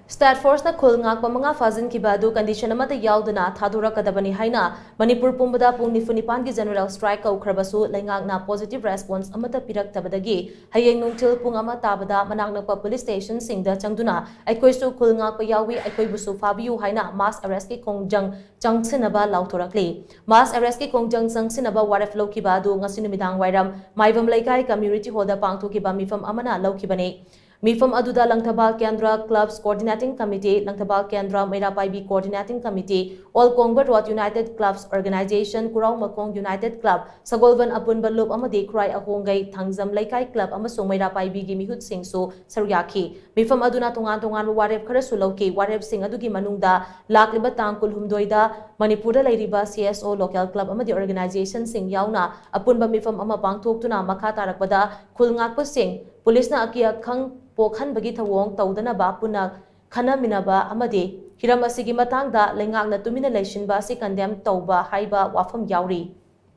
State Force na KHUL NGAKPA mga fazin kibadu condition amata yauduna thadurakadabani haina Manipur pumbada pung nifunipan ki general strike kaukhrabasu laingak na positive response amata piraktabadagi hayeng nungthil pung ama tabada manak NAKPA police station singda changduna aikhoisu KHUL NGAKPA YAOWI EIKHOIBUSU PHABIYU haina mass arrest ki KHONGJANG CHANGSHINNABA LAOTHORAKLI mass arrest ki KHONGJANG CHANGSHINNABA waref lokibadu ngasi numidang wairam maibam laikai community hall da pangthokiba mifam amana lokibani Mifam aduda Langtabal Kendra Clubs Coordinating Committee, Langtabal Kendra Mairapaibi Coordinating Committee, All Kongba Road United Clubs Organization, Kurau Makong United Club, Sagolvan Apun Balup Amadi Krai Ahongay, Tangzam Laikai Club Amasung Mairapaibi Gimihut Singsu, Saryaki. Mifam aduna tungan warep Karasulauki, warep Sing Adugi Manungda, Lakliba Tangkul Humdoida, Manipura Lairiba CSO Local Club Amadi Organization Sing Yauna, Apun Bamifam Amapang Tokuna Makatarakbada, KHUL NGAKPA Sing, Police na Akia Kang Pokhan bagi thawong tawdanaba puna khanaminaba amadi hiram asigi matangda lengak na tumina leishin ba si condemn tawba haiba wafam yauri